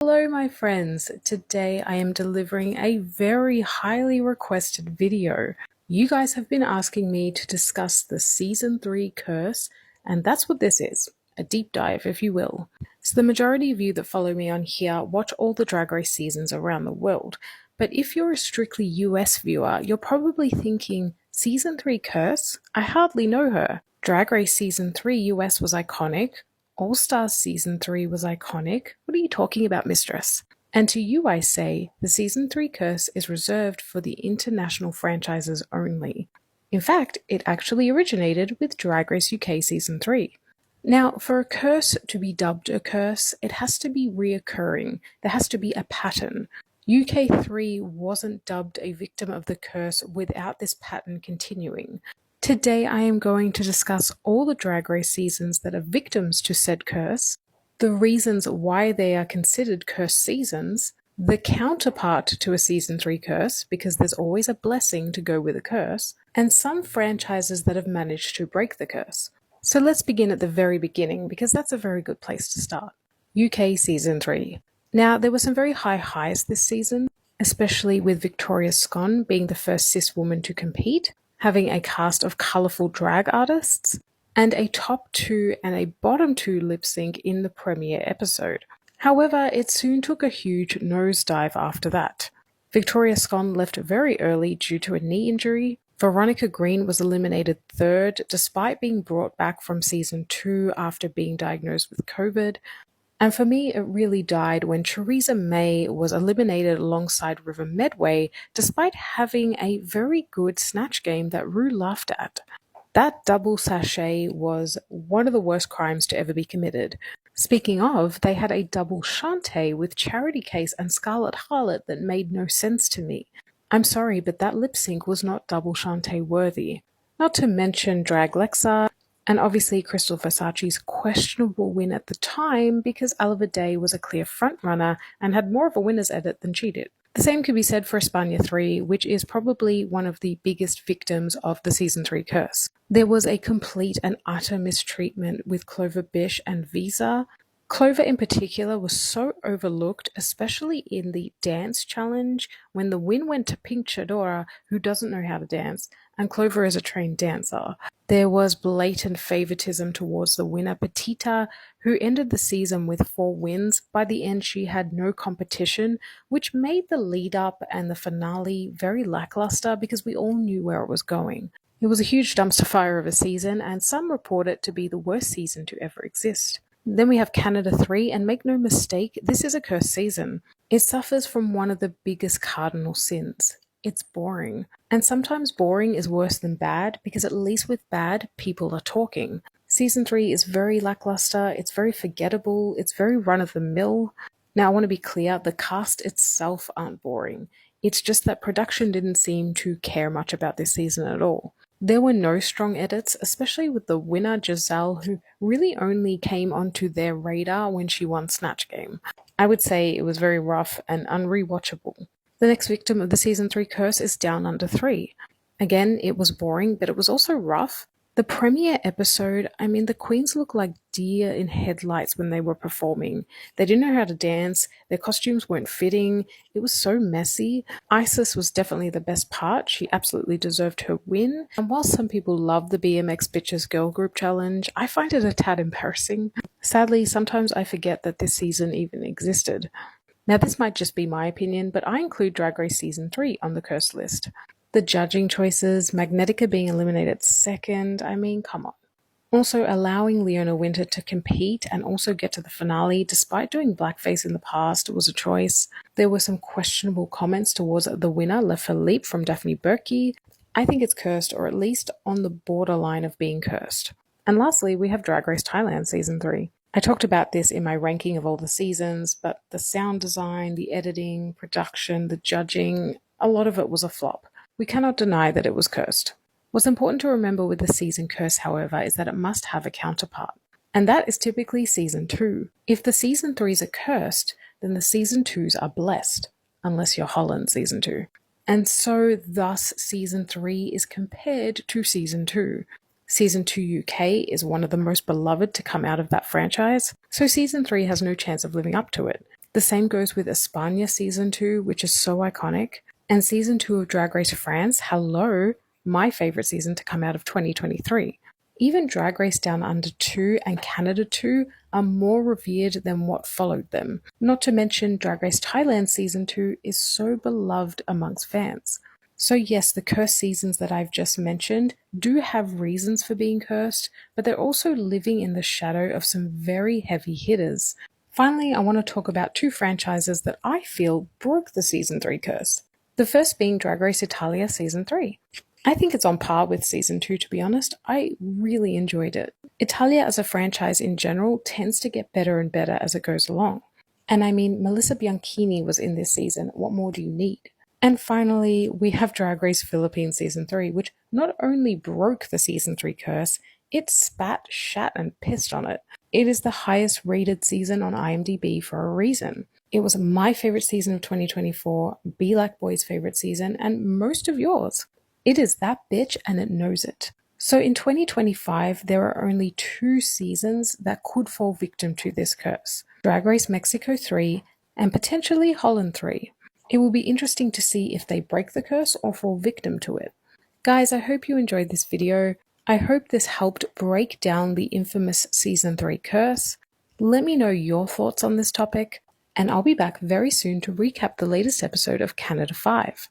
Hello my friends, today I am delivering a very highly requested video. You guys have been asking me to discuss the Season 3 curse, and that's what this is, a deep dive if you will. So the majority of you that follow me on here watch all the Drag Race seasons around the world, but if you're a strictly US viewer, you're probably thinking, Season 3 curse? I hardly know her. Drag Race Season 3 US was iconic. All Stars Season 3 was iconic. What are you talking about, mistress? And to you I say, the Season 3 curse is reserved for the international franchises only. In fact, it actually originated with Drag Race UK Season 3. Now, for a curse to be dubbed a curse, it has to be reoccurring. There has to be a pattern. UK3 wasn't dubbed a victim of the curse without this pattern continuing. Today I am going to discuss all the Drag Race seasons that are victims to said curse, the reasons why they are considered cursed seasons, the counterpart to a Season 3 curse, because there's always a blessing to go with a curse, and some franchises that have managed to break the curse. So let's begin at the very beginning, because that's a very good place to start. UK Season 3. Now, there were some very high highs this season, especially with Victoria Scone being the first cis woman to compete, having a cast of colourful drag artists, and a top 2 and a bottom 2 lip sync in the premiere episode. However, it soon took a huge nosedive after that. Victoria Scone left very early due to a knee injury. Veronica Green was eliminated third despite being brought back from Season 2 after being diagnosed with COVID. And for me, it really died when Theresa May was eliminated alongside River Medway, despite having a very good snatch game that Rue laughed at. That double sachet was one of the worst crimes to ever be committed. Speaking of, they had a double shantay with Charity Case and Scarlet Harlot that made no sense to me. I'm sorry, but that lip sync was not double shantay worthy. Not to mention Drag Lexa, and obviously Crystal Versace's questionable win at the time because Oliver Day was a clear frontrunner and had more of a winner's edit than she did. The same could be said for España 3, which is probably one of the biggest victims of the Season 3 curse. There was a complete and utter mistreatment with Clover Bish and Visa. Clover in particular was so overlooked, especially in the dance challenge, when the win went to Pink Chadora, who doesn't know how to dance, and Clover is a trained dancer. There was blatant favoritism towards the winner, Petita, who ended the season with 4 wins. By the end, she had no competition, which made the lead-up and the finale very lackluster because we all knew where it was going. It was a huge dumpster fire of a season, and some report it to be the worst season to ever exist. Then we have Canada 3, and make no mistake, this is a cursed season. It suffers from one of the biggest cardinal sins. It's boring. And sometimes boring is worse than bad, because at least with bad, people are talking. Season 3 is very lackluster, it's very forgettable, it's very run-of-the-mill. Now I want to be clear, the cast itself aren't boring. It's just that production didn't seem to care much about this season at all. There were no strong edits, especially with the winner Giselle, who really only came onto their radar when she won Snatch Game. I would say it was very rough and unrewatchable. The next victim of the Season 3 curse is Down Under 3. Again, it was boring, but it was also rough. The premiere episode, the queens looked like deer in headlights when they were performing. They didn't know how to dance, their costumes weren't fitting, it was so messy. Isis was definitely the best part, she absolutely deserved her win. And while some people love the BMX Bitches Girl Group Challenge, I find it a tad embarrassing. Sadly, sometimes I forget that this season even existed. Now this might just be my opinion, but I include Drag Race Season 3 on the cursed list. The judging choices, Magnetica being eliminated second, come on. Also allowing Leona Winter to compete and also get to the finale despite doing blackface in the past was a choice. There were some questionable comments towards the winner, Le Philippe from Daphne Burke. I think it's cursed, or at least on the borderline of being cursed. And lastly, we have Drag Race Thailand Season 3. I talked about this in my ranking of all the seasons, but the sound design, the editing, production, the judging, a lot of it was a flop. We cannot deny that it was cursed. What's important to remember with the season curse, however, is that it must have a counterpart. And that is typically Season 2. If the Season 3s are cursed, then the Season 2s are blessed, unless you're Holland Season 2. And so thus Season 3 is compared to Season 2. Season 2 UK is one of the most beloved to come out of that franchise, so Season 3 has no chance of living up to it. The same goes with España Season 2, which is so iconic, and Season 2 of Drag Race France, hello, my favorite season to come out of 2023. Even Drag Race Down Under 2 and Canada 2 are more revered than what followed them. Not to mention Drag Race Thailand Season 2 is so beloved amongst fans. So yes, the cursed seasons that I've just mentioned do have reasons for being cursed, but they're also living in the shadow of some very heavy hitters. Finally, I want to talk about two franchises that I feel broke the Season 3 curse. The first being Drag Race Italia Season 3. I think it's on par with Season 2, to be honest. I really enjoyed it. Italia as a franchise in general tends to get better and better as it goes along. And I mean, Melissa Bianchini was in this season. What more do you need? And finally, we have Drag Race Philippines Season 3, which not only broke the Season 3 curse, it spat, shat, and pissed on it. It is the highest rated season on IMDb for a reason. It was my favorite season of 2024, Be Like Boy's favorite season, and most of yours. It is that bitch and it knows it. So in 2025, there are only 2 seasons that could fall victim to this curse. Drag Race Mexico 3 and potentially Holland 3. It will be interesting to see if they break the curse or fall victim to it. Guys, I hope you enjoyed this video. I hope this helped break down the infamous Season 3 curse. Let me know your thoughts on this topic, and I'll be back very soon to recap the latest episode of Canada 5.